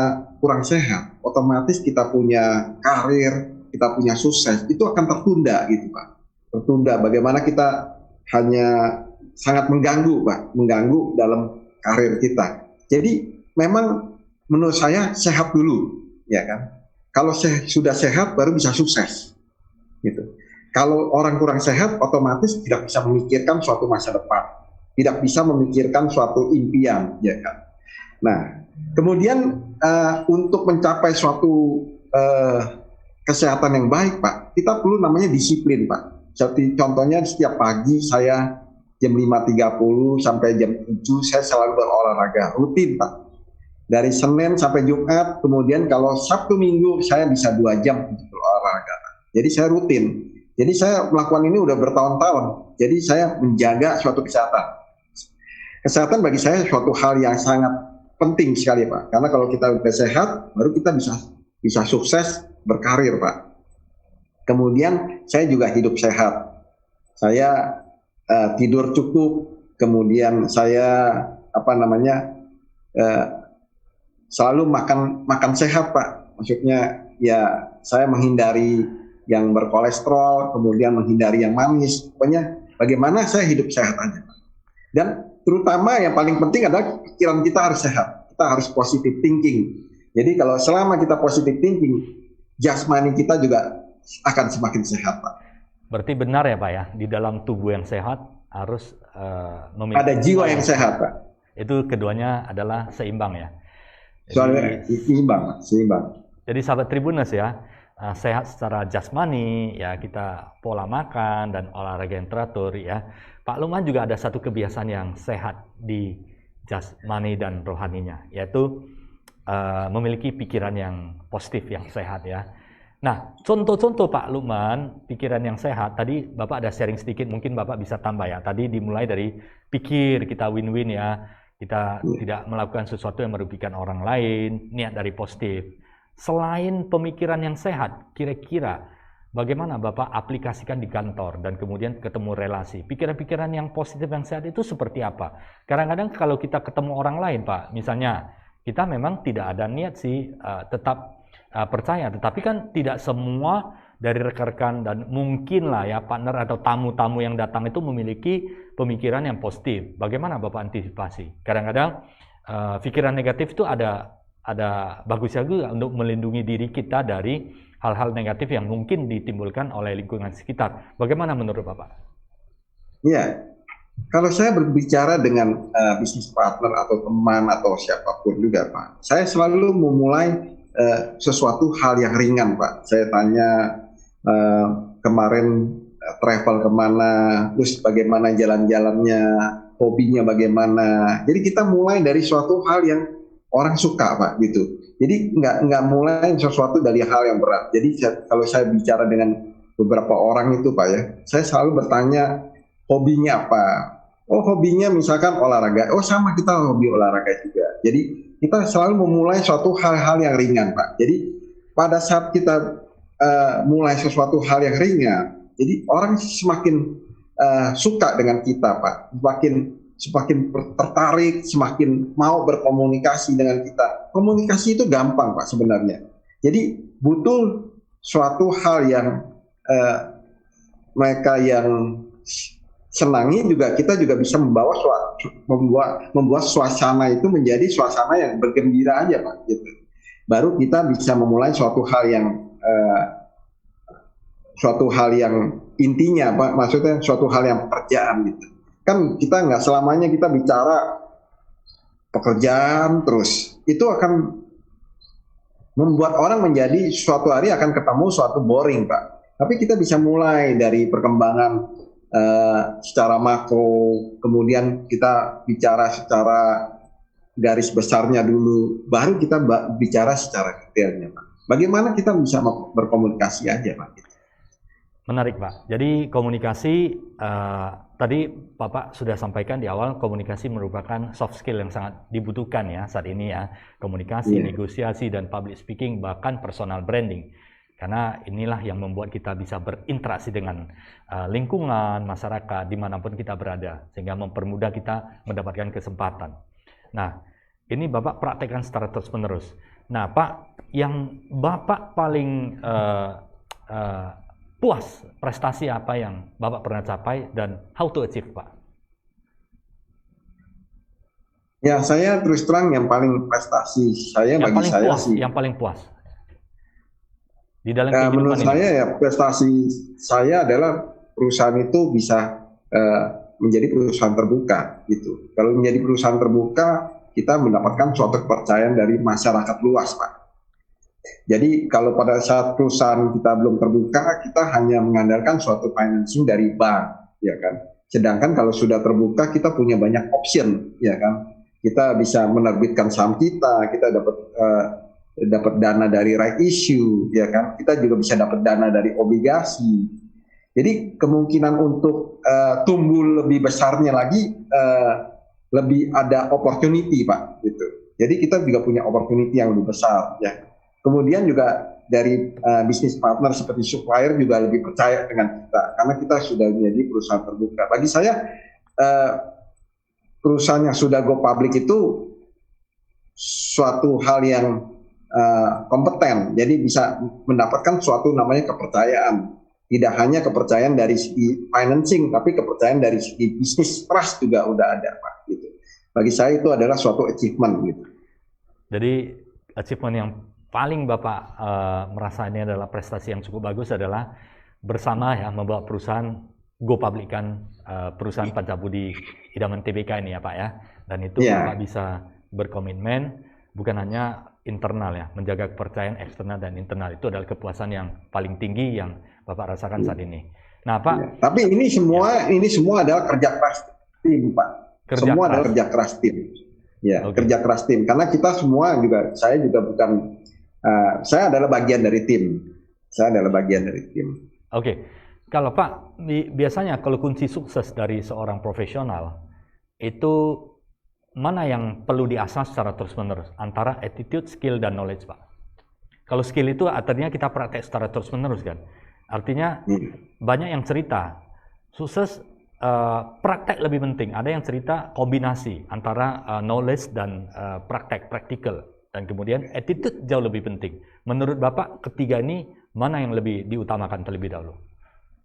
kurang sehat, otomatis kita punya karir, kita punya sukses, itu akan tertunda gitu Pak. Tertunda, bagaimana kita hanya sangat mengganggu Pak, mengganggu dalam karir kita. Jadi memang menurut saya sehat dulu, ya kan? Kalau sudah sehat baru bisa sukses, gitu. Kalau orang kurang sehat, otomatis tidak bisa memikirkan suatu masa depan, tidak bisa memikirkan suatu impian, ya kan? Nah, kemudian untuk mencapai suatu kesehatan yang baik, Pak, kita perlu namanya disiplin, Pak. Seperti contohnya setiap pagi saya jam 5.30 sampai jam 7 saya selalu berolahraga rutin, Pak. Dari Senin sampai Jumat, kemudian kalau Sabtu Minggu saya bisa 2 jam untuk berolahraga. Jadi saya rutin. Jadi saya melakukan ini udah bertahun-tahun. Jadi saya menjaga suatu kesehatan. Kesehatan bagi saya suatu hal yang sangat penting sekali Pak. Karena kalau kita udah sehat, baru kita bisa sukses berkarir Pak. Kemudian saya juga hidup sehat. Saya tidur cukup. Kemudian saya selalu makan sehat Pak, maksudnya ya saya menghindari yang berkolesterol, kemudian menghindari yang manis, pokoknya bagaimana saya hidup sehat aja Pak. Dan terutama yang paling penting adalah pikiran kita harus sehat, kita harus positive thinking. Jadi kalau selama kita positive thinking, jasmani kita juga akan semakin sehat Pak. Berarti benar ya Pak ya, di dalam tubuh yang sehat harus memiliki ada jiwa yang sehat Pak. Itu keduanya adalah seimbang ya. Soalnya seimbang. Jadi sahabat Tribuners ya, sehat secara jasmani ya, kita pola makan dan olahraga yang teratur ya. Pak Lukman juga ada satu kebiasaan yang sehat di jasmani dan rohaninya, yaitu memiliki pikiran yang positif, yang sehat ya. Nah, contoh-contoh Pak Lukman, pikiran yang sehat, tadi Bapak ada sharing sedikit, mungkin Bapak bisa tambah ya. Tadi dimulai dari pikir, kita win-win ya. Kita tidak melakukan sesuatu yang merugikan orang lain, niat dari positif. Selain pemikiran yang sehat, kira-kira bagaimana Bapak aplikasikan di kantor dan kemudian ketemu relasi? Pikiran-pikiran yang positif yang sehat itu seperti apa? Kadang-kadang kalau kita ketemu orang lain Pak, misalnya kita memang tidak ada niat sih tetap percaya, tetapi kan tidak semua dari rekan-rekan dan mungkinlah ya partner atau tamu-tamu yang datang itu memiliki pemikiran yang positif. Bagaimana Bapak antisipasi? Kadang-kadang pikiran negatif itu ada bagusnya juga untuk melindungi diri kita dari hal-hal negatif yang mungkin ditimbulkan oleh lingkungan sekitar. Bagaimana menurut Bapak? Iya, Kalau saya berbicara dengan bisnis partner atau teman atau siapapun juga Pak, saya selalu memulai sesuatu hal yang ringan Pak. Saya tanya kemarin travel kemana, terus bagaimana jalan-jalannya, hobinya bagaimana. Jadi kita mulai dari suatu hal yang orang suka Pak gitu. Jadi nggak mulai sesuatu dari hal yang berat. Jadi kalau saya bicara dengan beberapa orang itu Pak ya, saya selalu bertanya hobinya apa. Oh hobinya misalkan olahraga. Oh sama kita hobi olahraga juga. Jadi kita selalu memulai suatu hal-hal yang ringan Pak. Jadi pada saat kita mulai sesuatu hal yang ringan, jadi orang semakin suka dengan kita Pak. Semakin tertarik, semakin mau berkomunikasi dengan kita. Komunikasi itu gampang Pak sebenarnya. Jadi butuh suatu hal yang mereka yang senangi juga, kita juga bisa membuat suasana itu menjadi suasana yang bergembira aja Pak gitu. Baru kita bisa memulai suatu hal yang intinya Pak, maksudnya suatu hal yang pekerjaan gitu. Kan kita nggak selamanya kita bicara pekerjaan terus, itu akan membuat orang menjadi suatu hari akan ketemu suatu boring Pak. Tapi kita bisa mulai dari perkembangan secara makro, kemudian kita bicara secara garis besarnya dulu, baru kita bicara secara detailnya Pak. Bagaimana kita bisa berkomunikasi aja Pak. Menarik Pak. Jadi komunikasi tadi Bapak sudah sampaikan di awal, komunikasi merupakan soft skill yang sangat dibutuhkan ya saat ini ya. Komunikasi, negosiasi, dan public speaking, bahkan personal branding. Karena inilah yang membuat kita bisa berinteraksi dengan lingkungan, masyarakat, dimanapun kita berada. Sehingga mempermudah kita mendapatkan kesempatan. Nah, ini Bapak praktekkan secara terus-menerus. Nah Pak, yang Bapak paling puas, prestasi apa yang Bapak pernah capai dan how to achieve Pak? Ya, saya terus terang yang paling prestasi saya yang bagi paling saya puas, sih. Yang paling puas. Di dalam menurut ini. saya ya prestasi saya adalah perusahaan itu bisa menjadi perusahaan terbuka gitu. Kalau menjadi perusahaan terbuka, kita mendapatkan suatu kepercayaan dari masyarakat luas Pak. Jadi kalau pada saat perusahaan kita belum terbuka, kita hanya mengandalkan suatu financing dari bank, ya kan. Sedangkan kalau sudah terbuka, kita punya banyak option, ya kan. Kita bisa menerbitkan saham kita dapat dana dari right issue, ya kan. Kita juga bisa dapat dana dari obligasi. Jadi kemungkinan untuk tumbuh lebih besarnya lagi, lebih ada opportunity Pak, gitu. Jadi kita juga punya opportunity yang lebih besar, ya. Kemudian juga dari bisnis partner seperti supplier juga lebih percaya dengan kita karena kita sudah menjadi perusahaan terbuka. Bagi saya perusahaan yang sudah go public itu suatu hal yang kompeten, jadi bisa mendapatkan suatu namanya kepercayaan. Tidak hanya kepercayaan dari segi financing, tapi kepercayaan dari segi bisnis trust juga udah ada Pak. Gitu. Bagi saya itu adalah suatu achievement gitu. Jadi achievement yang paling Bapak merasa ini adalah prestasi yang cukup bagus adalah bersama ya membawa perusahaan go public kan, perusahaan Pancabudi Idaman Tbk ini ya Pak ya. Dan itu Bapak bisa berkomitmen bukan hanya internal ya, menjaga kepercayaan eksternal dan internal. Itu adalah kepuasan yang paling tinggi yang Bapak rasakan saat ini. Nah Pak, tapi ini semua adalah kerja keras tim Pak. Adalah kerja keras tim. Ya, kerja keras tim. Karena kita semua juga, saya juga bukan saya adalah bagian dari tim. Oke. Kalau Pak, biasanya kalau kunci sukses dari seorang profesional itu mana yang perlu diasah secara terus-menerus antara attitude, skill, dan knowledge Pak? Kalau skill itu artinya kita praktek secara terus-menerus kan? Artinya banyak yang cerita sukses praktek lebih penting. Ada yang cerita kombinasi antara knowledge dan praktek, practical. Dan kemudian attitude jauh lebih penting. Menurut Bapak, ketiga ini mana yang lebih diutamakan terlebih dahulu?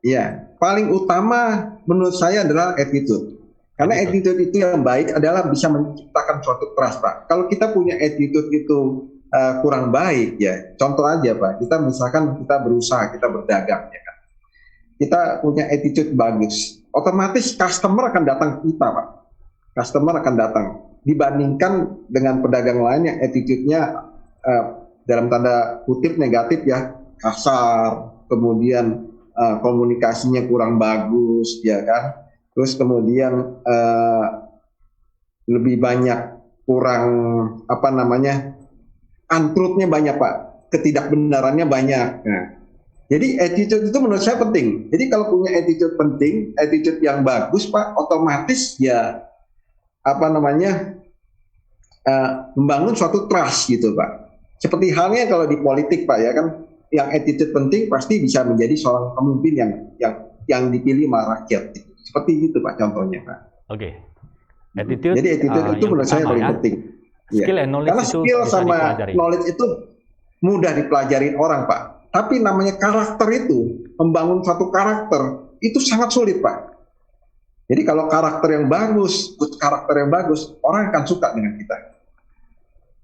Iya, paling utama menurut saya adalah attitude. Karena attitude itu yang baik adalah bisa menciptakan suatu trust, Pak. Kalau kita punya attitude itu kurang baik, ya contoh aja Pak, kita misalkan kita berusaha, kita berdagang, ya kan. kita punya attitude bagus, otomatis customer akan datang ke kita, Pak. Customer akan datang. Dibandingkan dengan pedagang lain yang attitude-nya dalam tanda kutip negatif ya, kasar, kemudian komunikasinya kurang bagus, ya kan. Terus kemudian lebih banyak kurang untruth-nya banyak, Pak. Ketidakbenarannya banyak. Nah, jadi attitude itu menurut saya penting. Jadi kalau punya attitude penting, attitude yang bagus, Pak, otomatis ya membangun suatu trust gitu, Pak. Seperti halnya kalau di politik, Pak, ya kan, yang attitude penting pasti bisa menjadi seorang pemimpin yang dipilih sama rakyat. Seperti itu, Pak, contohnya, Pak. Oke. Attitude. Jadi attitude itu menurut saya paling penting. Skill and knowledge. Karena skill sama knowledge itu mudah dipelajarin orang, Pak. Tapi namanya karakter itu, membangun suatu karakter, itu sangat sulit, Pak. Jadi kalau karakter yang bagus, karakter yang bagus, orang akan suka dengan kita.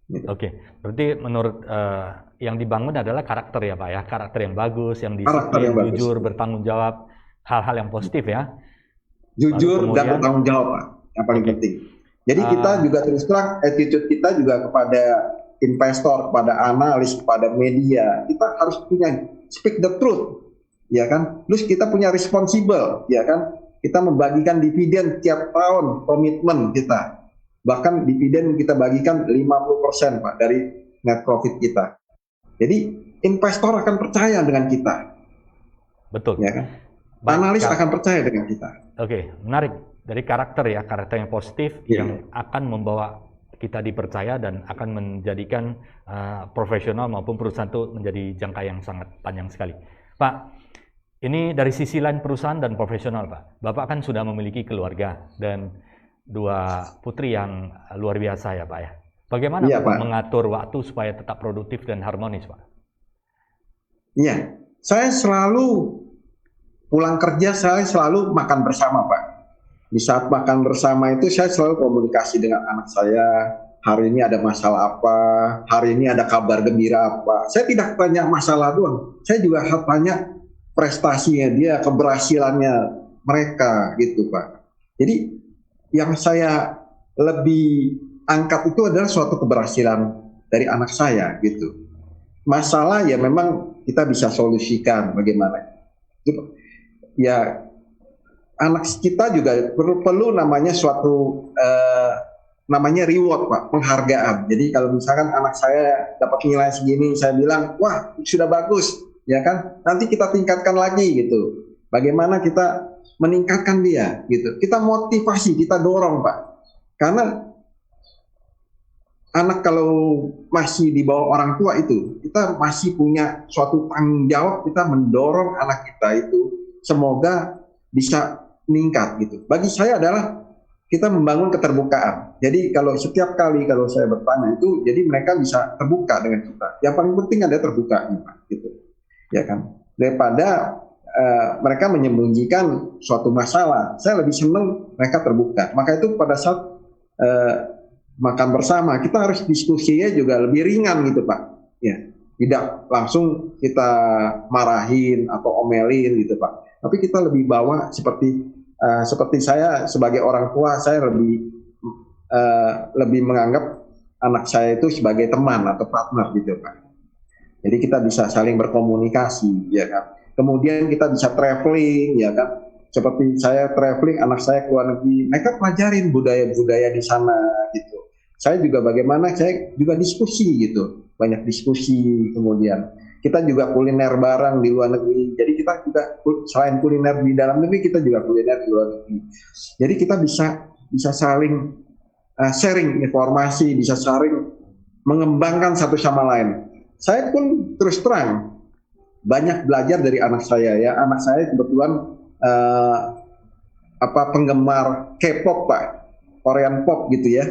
Gitu. Oke, berarti menurut yang dibangun adalah karakter ya, Pak ya, karakter yang bagus, yang disiplin, jujur, bertanggung jawab, hal-hal yang positif ya. Jujur dan bertanggung jawab, Pak, yang paling penting. Jadi kita juga terus terang, attitude kita juga kepada investor, kepada analis, kepada media, kita harus punya speak the truth, ya kan? Terus kita punya responsible, ya kan? Kita membagikan dividen tiap tahun, komitmen kita. Bahkan dividen kita bagikan 50%, Pak, dari net profit kita. Jadi investor akan percaya dengan kita. Betul. Ya kan? Analis akan percaya dengan kita. Oke, menarik. Dari karakter ya, karakter yang positif yang akan membawa kita dipercaya dan akan menjadikan profesional maupun perusahaan itu menjadi jangka yang sangat panjang sekali. Pak, ini dari sisi lain perusahaan dan profesional, Pak. Bapak kan sudah memiliki keluarga dan 2 putri yang luar biasa ya, Pak ya. Bagaimana Pak mengatur waktu supaya tetap produktif dan harmonis, Pak? Iya, saya selalu pulang kerja, saya selalu makan bersama, Pak. Di saat makan bersama itu saya selalu komunikasi dengan anak saya, hari ini ada masalah apa, hari ini ada kabar gembira apa. Saya tidak tanya masalah doang, saya juga harus tanya prestasinya dia, keberhasilannya mereka gitu, Pak. Jadi yang saya lebih angkat itu adalah suatu keberhasilan dari anak saya gitu. Masalah ya memang kita bisa solusikan bagaimana. Ya anak kita juga perlu namanya suatu namanya reward, Pak, penghargaan. Jadi kalau misalkan anak saya dapat nilai segini, saya bilang, wah sudah bagus, ya kan? Nanti kita tingkatkan lagi gitu. Bagaimana kita meningkatkan dia gitu. Kita motivasi, kita dorong, Pak. Karena anak kalau masih di bawah orang tua itu, kita masih punya suatu tanggung jawab, kita mendorong anak kita itu semoga bisa meningkat gitu. Bagi saya adalah kita membangun keterbukaan. Jadi kalau setiap kali kalau saya bertanya itu, jadi mereka bisa terbuka dengan kita. Yang paling penting adalah terbuka, Pak, gitu. Ya kan? Daripada mereka menyembunyikan suatu masalah, saya lebih senang mereka terbuka. Maka itu pada saat makan bersama, kita harus diskusinya juga lebih ringan gitu, Pak. Ya, tidak langsung kita marahin atau omelin gitu, Pak. Tapi kita lebih bawa seperti saya sebagai orang tua, saya lebih menganggap anak saya itu sebagai teman atau partner gitu, Pak. Jadi kita bisa saling berkomunikasi, ya kan. Kemudian kita bisa traveling, ya kan. Seperti saya traveling, anak saya ke luar negeri, mereka pelajarin budaya-budaya di sana gitu. Saya juga bagaimana, saya juga diskusi gitu, banyak diskusi. Kemudian kita juga kuliner bareng di luar negeri. Jadi kita juga selain kuliner di dalam negeri, kita juga kuliner di luar negeri. Jadi kita bisa saling sharing informasi, bisa saling mengembangkan satu sama lain. Saya pun terus terang banyak belajar dari anak saya ya. Anak saya kebetulan penggemar K-pop, Pak, Korean pop gitu ya.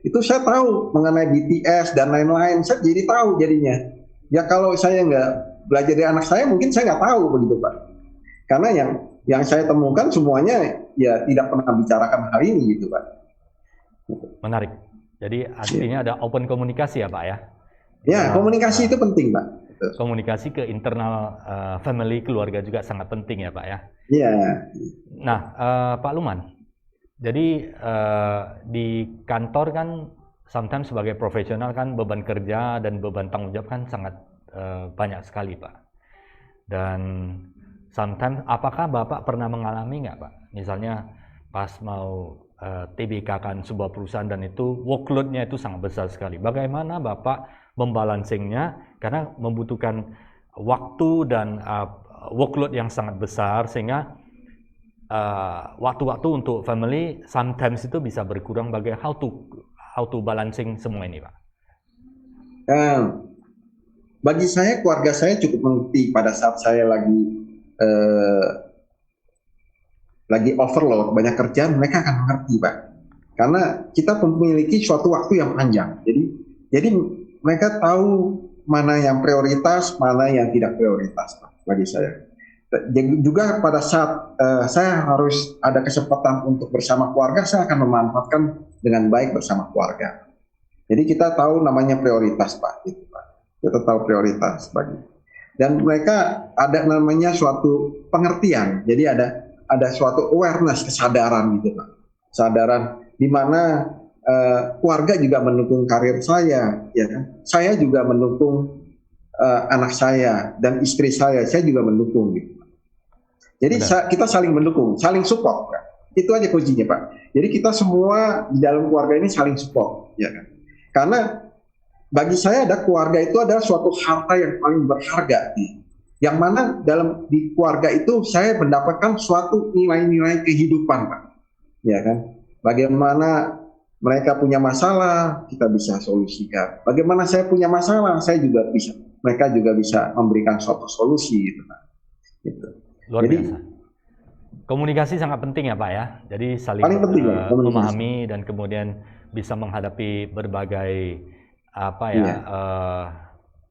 Itu saya tahu mengenai BTS dan lain-lain. Saya jadi tahu jadinya. Ya kalau saya nggak belajar dari anak saya, mungkin saya nggak tahu begitu, Pak. Karena yang saya temukan semuanya ya tidak pernah bicarakan hal ini gitu, Pak. Menarik. Jadi artinya ada open komunikasi ya, Pak ya? Ya, komunikasi itu penting, Pak. komunikasi ke internal family, keluarga juga sangat penting ya Pak ya. Iya. Nah, Pak Luman, jadi di kantor kan sometimes sebagai profesional kan beban kerja dan beban tanggung jawab kan sangat banyak sekali Pak. Dan sometimes apakah Bapak pernah mengalami nggak Pak? Misalnya pas mau TBK kan sebuah perusahaan dan itu workload-nya itu sangat besar sekali. Bagaimana Bapak membalancingnya karena membutuhkan waktu dan workload yang sangat besar sehingga waktu-waktu untuk family sometimes itu bisa berkurang. Bagaimana how to balancing semua ini Pak? Bagi saya, keluarga saya cukup mengerti pada saat saya lagi overload, banyak kerjaan, mereka akan mengerti Pak. Karena kita memiliki suatu waktu yang panjang. Jadi mereka tahu mana yang prioritas, mana yang tidak prioritas Pak, bagi saya. Jadi juga pada saat saya harus ada kesempatan untuk bersama keluarga, saya akan memanfaatkan dengan baik bersama keluarga. Jadi kita tahu namanya prioritas Pak, gitu Pak. Kita tahu prioritas bagi. Dan mereka ada namanya suatu pengertian. Jadi ada suatu awareness, kesadaran gitu Pak. Kesadaran di mana keluarga juga mendukung karir saya, ya kan? Saya juga mendukung anak saya dan istri saya juga mendukung gitu. Jadi kita saling mendukung, saling support Pak. Itu aja kuncinya Pak. Jadi kita semua di dalam keluarga ini saling support, ya kan? Karena bagi saya ada keluarga itu adalah suatu harta yang paling berharga. Yang mana di keluarga itu saya mendapatkan suatu nilai-nilai kehidupan Pak. Ya kan? Bagaimana mereka punya masalah, kita bisa solusikan. Bagaimana saya punya masalah, mereka juga bisa memberikan suatu solusi gitu Pak. Gitu. Luar biasa. Komunikasi sangat penting ya Pak ya. Jadi saling penting, memahami dan kemudian bisa menghadapi berbagai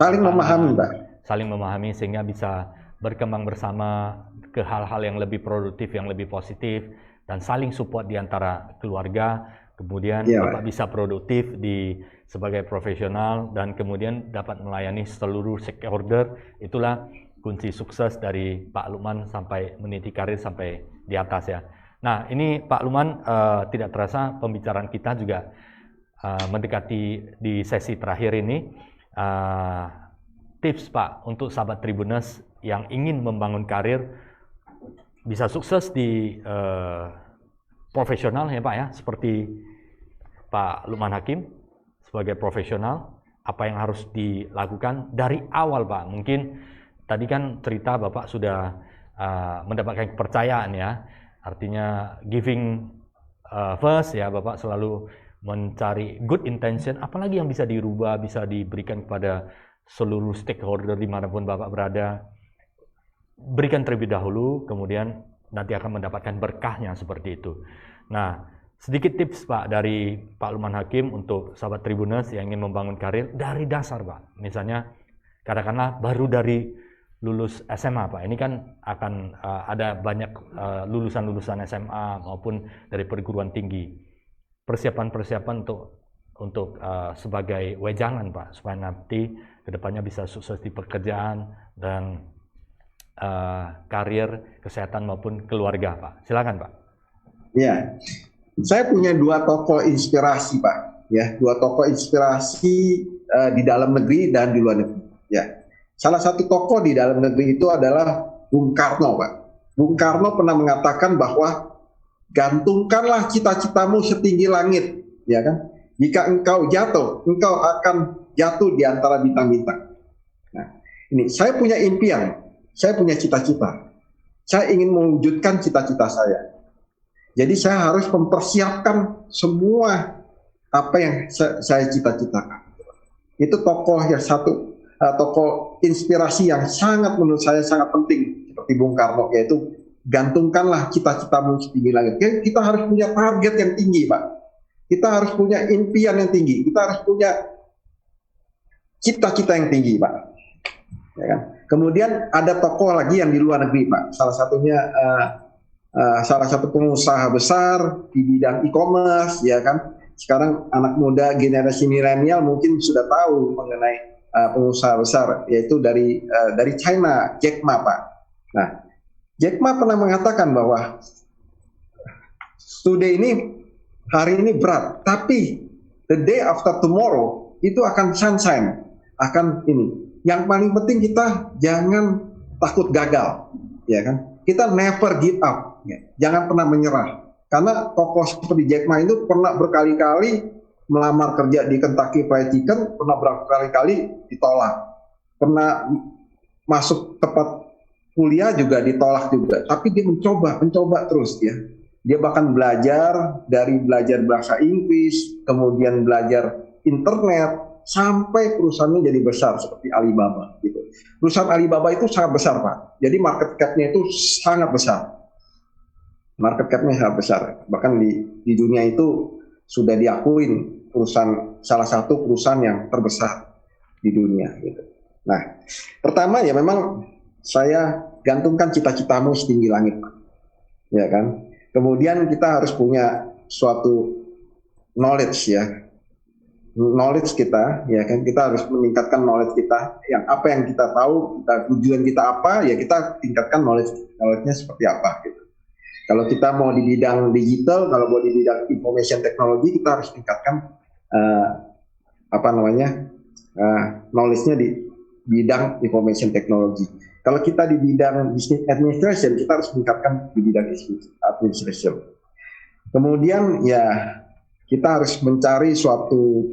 saling memahami Pak. Saling memahami sehingga bisa berkembang bersama ke hal-hal yang lebih produktif, yang lebih positif, dan saling support di antara keluarga. Kemudian Bapak bisa produktif sebagai profesional dan kemudian dapat melayani seluruh stakeholder. Itulah kunci sukses dari Pak Lukman sampai meniti karir sampai di atas ya. Nah ini Pak Lukman, tidak terasa pembicaraan kita juga mendekati di sesi terakhir ini. Tips Pak untuk sahabat Tribuners yang ingin membangun karir bisa sukses di profesional ya Pak ya, seperti Pak Lukman Hakim sebagai profesional, apa yang harus dilakukan dari awal Pak? Mungkin tadi kan cerita Bapak sudah mendapatkan kepercayaan ya, artinya giving first ya, Bapak selalu mencari good intention, apalagi yang bisa dirubah, bisa diberikan kepada seluruh stakeholder dimanapun Bapak berada. Berikan terlebih dahulu, kemudian nanti akan mendapatkan berkahnya seperti itu. Nah, sedikit tips Pak dari Pak Lukman Hakim untuk sahabat Tribuners yang ingin membangun karir dari dasar Pak. Misalnya, katakanlah baru dari lulus SMA Pak, ini kan akan ada banyak lulusan-lulusan SMA maupun dari perguruan tinggi. Persiapan-persiapan untuk sebagai wejangan Pak, supaya nanti kedepannya bisa sukses di pekerjaan dan karir, kesehatan maupun keluarga Pak. Silakan Pak. Ya, saya punya dua tokoh inspirasi Pak. Ya, dua tokoh inspirasi di dalam negeri dan di luar negeri. Ya, salah satu tokoh di dalam negeri itu adalah Bung Karno Pak. Bung Karno pernah mengatakan bahwa gantungkanlah cita-citamu setinggi langit, ya kan? Jika engkau jatuh, engkau akan jatuh di antara bintang-bintang. Nah, ini saya punya impian, saya punya cita-cita. Saya ingin mewujudkan cita-cita saya. Jadi saya harus mempersiapkan semua apa yang saya cita-citakan. Itu tokoh yang satu, tokoh inspirasi yang sangat menurut saya sangat penting seperti Bung Karno, yaitu gantungkanlah cita-citamu setinggi langit. Kita harus punya target yang tinggi Pak. Kita harus punya impian yang tinggi. Kita harus punya cita-cita yang tinggi Pak. Ya kan? Kemudian ada tokoh lagi yang di luar negeri Pak. Salah satunya salah satu pengusaha besar di bidang e-commerce, ya kan. Sekarang anak muda generasi milenial mungkin sudah tahu mengenai pengusaha besar, yaitu dari China, Jack Ma, Pak. Nah, Jack Ma pernah mengatakan bahwa hari ini berat, tapi the day after tomorrow itu akan sunshine, akan ini. Yang paling penting kita jangan takut gagal, ya kan? Kita never give up, ya. Jangan pernah menyerah. Karena tokoh seperti Jack Ma itu pernah berkali-kali melamar kerja di Kentucky Fried Chicken, pernah berkali-kali ditolak. Pernah masuk tempat kuliah juga ditolak juga. Tapi dia mencoba terus ya. Dia bahkan belajar bahasa Inggris, kemudian belajar internet, sampai perusahaannya jadi besar seperti Alibaba gitu. Perusahaan Alibaba itu sangat besar, Pak. Jadi market cap-nya itu sangat besar. Market cap-nya sangat besar. Bahkan di dunia itu sudah diakuin salah satu perusahaan yang terbesar di dunia gitu. Nah, pertama ya memang saya gantungkan cita-citamu setinggi langit, Pak. Ya kan? Kemudian kita harus punya suatu knowledge ya. Knowledge kita, ya kan, kita harus meningkatkan knowledge kita. Apa yang kita tahu, tujuan kita apa, ya kita tingkatkan knowledge-nya seperti apa gitu. Kalau kita mau di bidang digital, kalau mau di bidang information technology, kita harus tingkatkan knowledge-nya di bidang information technology. Kalau kita di bidang business administration, kita harus tingkatkan di bidang administration. Kemudian ya kita harus mencari suatu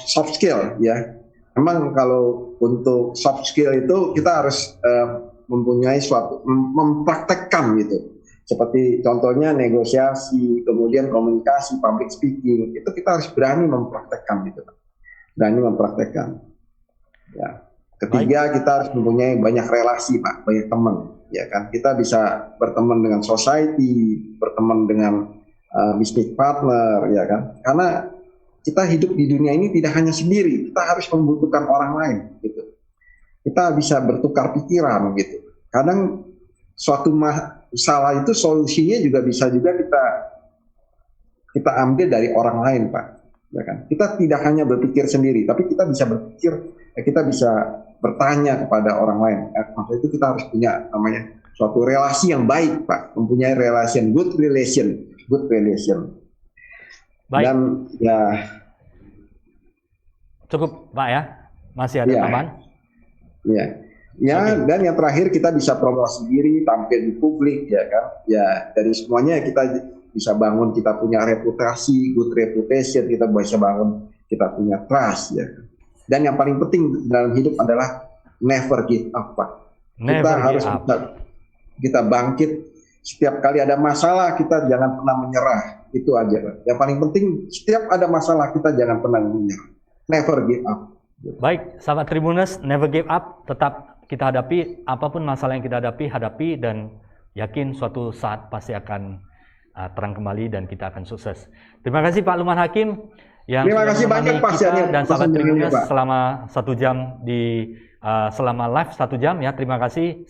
soft skill ya. Memang kalau untuk soft skill itu kita harus mempunyai mempraktekkan gitu. Seperti contohnya negosiasi, kemudian komunikasi, public speaking, itu kita harus berani mempraktekkan gitu. Berani mempraktekkan. Ya. Ketiga, kita harus mempunyai banyak relasi, Pak, banyak teman. Ya kan, kita bisa berteman dengan society, berteman dengan bisnis partner, ya kan. Karena kita hidup di dunia ini tidak hanya sendiri, kita harus membutuhkan orang lain, gitu. Kita bisa bertukar pikiran, gitu. Kadang suatu masalah itu solusinya bisa kita ambil dari orang lain, Pak. Ya kan. Kita tidak hanya berpikir sendiri, tapi kita bisa kita bisa bertanya kepada orang lain. Maksudnya itu kita harus punya namanya suatu relasi yang baik, Pak. Mempunyai good relation. Baik. Dan ya cukup, Pak ya. Masih ada tambahan? Iya. Ya, okay. Dan yang terakhir kita bisa promosi diri, tampil di publik, ya kan. Ya, dari semuanya kita bisa bangun, kita punya reputasi, good reputation, kita bisa bangun, kita punya trust, ya. Dan yang paling penting dalam hidup adalah never give up, Pak. Kita bangkit. Setiap kali ada masalah, kita jangan pernah menyerah. Itu aja, Pak. Yang paling penting, setiap ada masalah, kita jangan pernah menyerah. Never give up. Baik, sahabat Tribuners, never give up. Tetap kita hadapi, apapun masalah yang kita hadapi, dan yakin suatu saat pasti akan terang kembali dan kita akan sukses. Terima kasih Pak Lukman Hakim. Terima kasih banyak Pak kita dan sahabat Tribuners selama 1 jam selama live 1 jam ya. Terima kasih,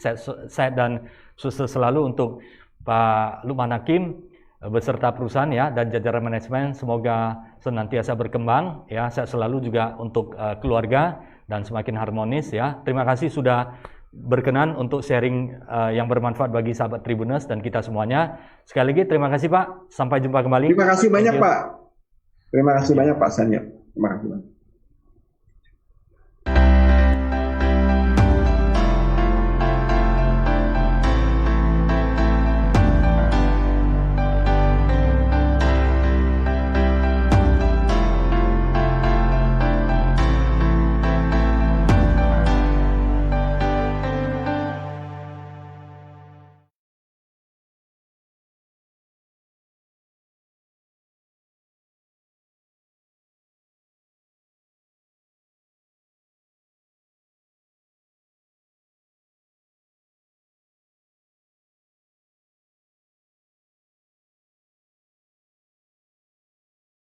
sehat dan sukses selalu untuk Pak Lukman Hakim beserta perusahaan ya dan jajaran manajemen. Semoga senantiasa berkembang ya, sehat selalu juga untuk keluarga dan semakin harmonis ya. Terima kasih sudah berkenan untuk sharing yang bermanfaat bagi sahabat Tribuners dan kita semuanya. Sekali lagi terima kasih Pak. Sampai jumpa kembali. Terima kasih banyak Pak. Terima kasih banyak Pak Sanyo. Terima kasih banyak.